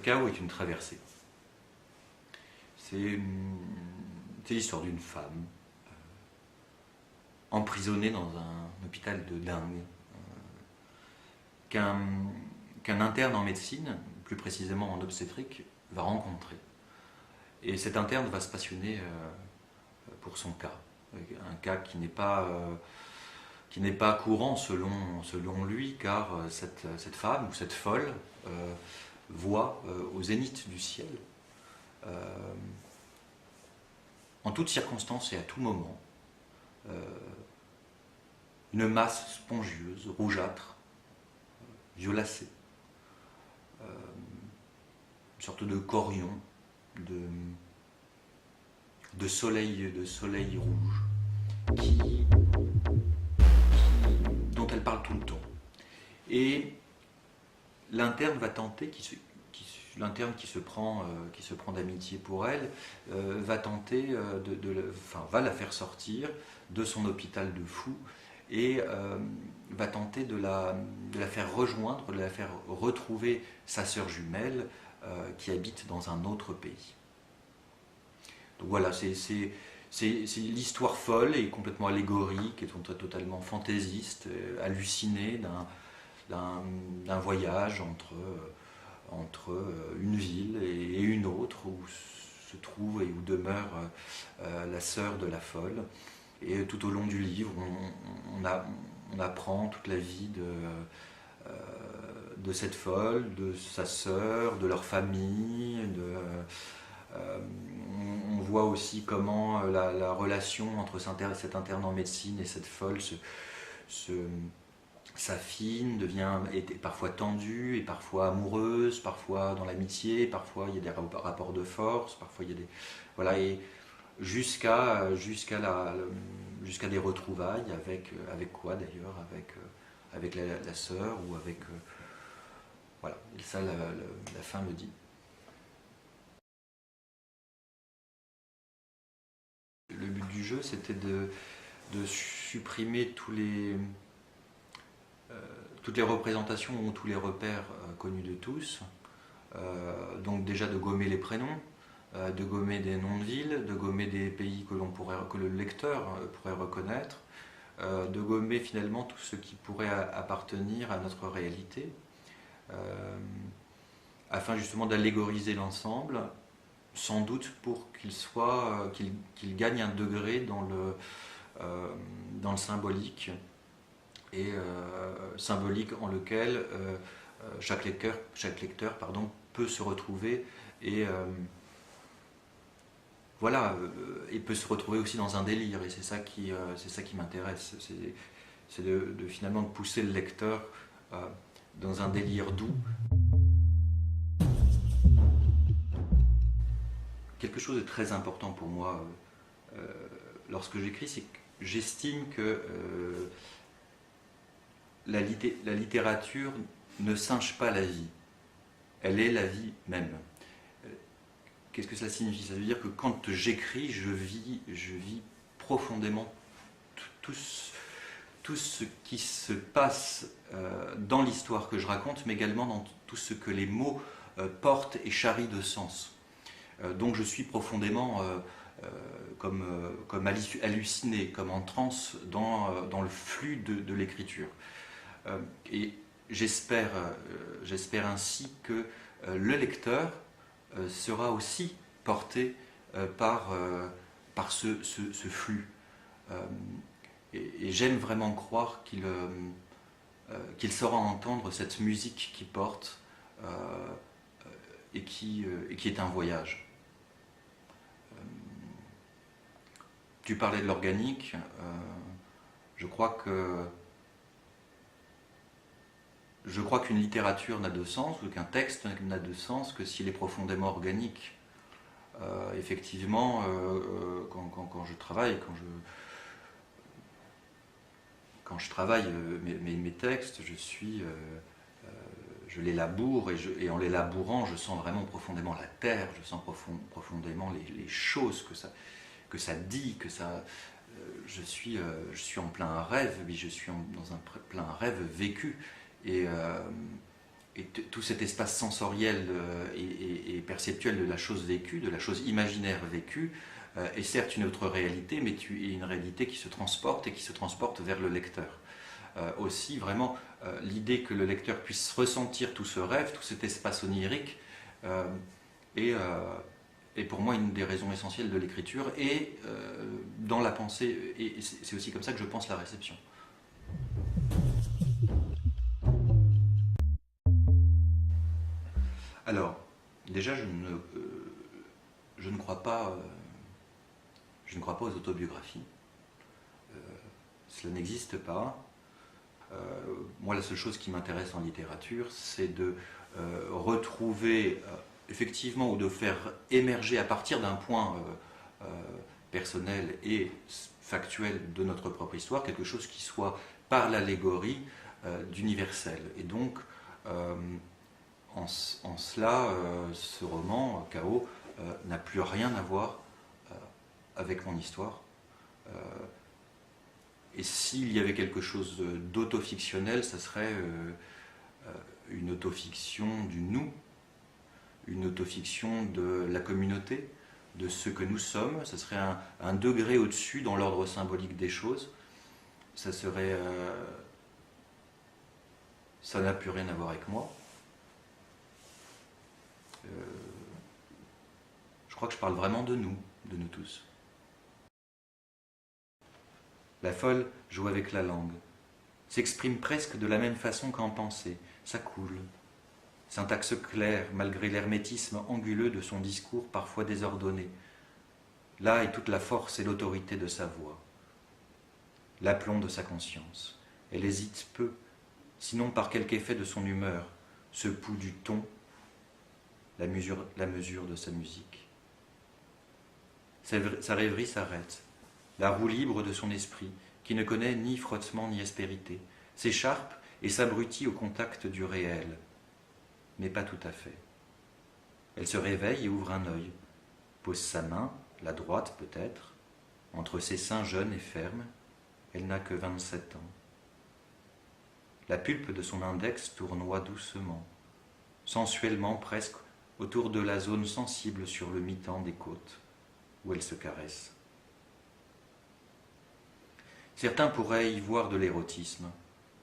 chaos est une traversée. C'est l'histoire d'une femme emprisonnée dans un hôpital de dingue, qu'un interne en médecine, plus précisément en obstétrique, va rencontrer. Et cet interne va se passionner pour son cas. Un cas qui n'est pas courant selon lui, car cette femme ou cette folle voit au zénith du ciel, en toutes circonstances et à tout moment, une masse spongieuse, rougeâtre, violacée, une sorte de corion, de soleil rouge, dont elle parle tout le temps. Et l'interne va tenter, l'interne qui se prend d'amitié pour elle, va tenter va la faire sortir de son hôpital de fous et va tenter de la faire rejoindre, de la faire retrouver sa sœur jumelle qui habite dans un autre pays. Donc voilà, c'est l'histoire folle et complètement allégorique, et totalement fantaisiste, hallucinée d'un voyage entre une ville et une autre où se trouve et où demeure la sœur de la folle. Et tout au long du livre, on apprend toute la vie de cette folle, de sa sœur, de leur famille. On voit aussi comment la relation entre cet interne en médecine et cette folle s'affine, est parfois tendue, et parfois amoureuse, parfois dans l'amitié, parfois il y a des rapports de force, parfois il y a des... Voilà, et jusqu'à des retrouvailles avec quoi d'ailleurs, avec la sœur ou avec... voilà, et ça la fin le dit. Le but du jeu, c'était de supprimer toutes les représentations ou tous les repères connus de tous. Donc déjà de gommer les prénoms, de gommer des noms de villes, de gommer des pays que le lecteur pourrait reconnaître, de gommer finalement tout ce qui pourrait appartenir à notre réalité, afin justement d'allégoriser l'ensemble, sans doute pour qu'il gagne un degré dans le symbolique, et symbolique en lequel chaque lecteur peut se retrouver et et peut se retrouver aussi dans un délire, et c'est ça qui m'intéresse, c'est finalement de pousser le lecteur dans un délire doux. Quelque chose de très important pour moi lorsque j'écris, c'est que j'estime que la littérature ne singe pas la vie, elle est la vie même. Qu'est-ce que cela signifie? Ça veut dire que quand j'écris, je vis profondément tout ce qui se passe dans l'histoire que je raconte, mais également dans tout ce que les mots portent et charrient de sens. Donc je suis profondément comme halluciné, comme en transe dans le flux de l'écriture. Et j'espère ainsi que le lecteur sera aussi porté par ce flux. Et j'aime vraiment croire qu'il saura entendre cette musique qui porte et qui est un voyage. Tu parlais de l'organique, je crois qu'une littérature n'a de sens, ou qu'un texte n'a de sens que s'il est profondément organique. Effectivement, quand je travaille, mes textes, je les laboure, et en les labourant, je sens vraiment profondément la terre, je sens profondément les choses que ça dit, je suis en plein rêve, mais je suis dans un plein rêve vécu. Et tout cet espace sensoriel et perceptuel de la chose vécue, de la chose imaginaire vécue, est certes une autre réalité, mais une réalité qui se transporte et qui se transporte vers le lecteur. Aussi, vraiment, l'idée que le lecteur puisse ressentir tout ce rêve, tout cet espace onirique, est pour moi une des raisons essentielles de l'écriture et dans la pensée, et c'est aussi comme ça que je pense la réception. Alors, déjà, je ne crois pas, je ne crois pas aux autobiographies. Cela n'existe pas. Moi, la seule chose qui m'intéresse en littérature, c'est de retrouver effectivement ou de faire émerger à partir d'un point personnel et factuel de notre propre histoire quelque chose qui soit par l'allégorie d'universel. Et donc, en cela, ce roman, Chaos, n'a plus rien à voir avec mon histoire. Et s'il y avait quelque chose d'autofictionnel, ça serait une autofiction du nous, une autofiction de la communauté, de ce que nous sommes. Ça serait un degré au-dessus dans l'ordre symbolique des choses. Ça serait... ça n'a plus rien à voir avec moi. Je crois que je parle vraiment de nous tous. La folle joue avec la langue, s'exprime presque de la même façon qu'en pensée, ça coule. Syntaxe claire, malgré l'hermétisme anguleux de son discours parfois désordonné. Là est toute la force et l'autorité de sa voix. L'aplomb de sa conscience. Elle hésite peu, sinon par quelque effet de son humeur, ce pouls du ton, la mesure de sa musique. Sa rêverie s'arrête. La roue libre de son esprit, qui ne connaît ni frottement ni aspérité, s'écharpe et s'abrutit au contact du réel, mais pas tout à fait. Elle se réveille et ouvre un œil, pose sa main, la droite peut-être, entre ses seins jeunes et fermes. Elle n'a que 27 ans. La pulpe de son index tournoie doucement, sensuellement presque, autour de la zone sensible sur le mi-temps des côtes, où elle se caresse. Certains pourraient y voir de l'érotisme,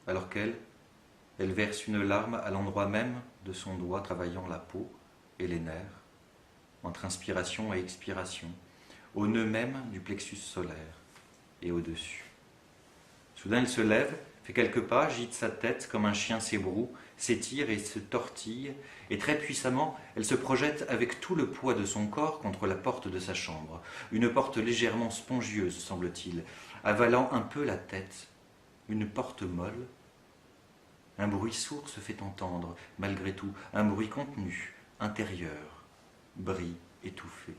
alors qu'elle verse une larme à l'endroit même de son doigt travaillant la peau et les nerfs, entre inspiration et expiration, au nœud même du plexus solaire et au-dessus. Soudain, elle se lève, fait quelques pas, agite sa tête comme un chien s'ébroue, s'étire et se tortille, et très puissamment, elle se projette avec tout le poids de son corps contre la porte de sa chambre, une porte légèrement spongieuse, semble-t-il, avalant un peu la tête, une porte molle. Un bruit sourd se fait entendre, malgré tout, un bruit contenu, intérieur, brille étouffé.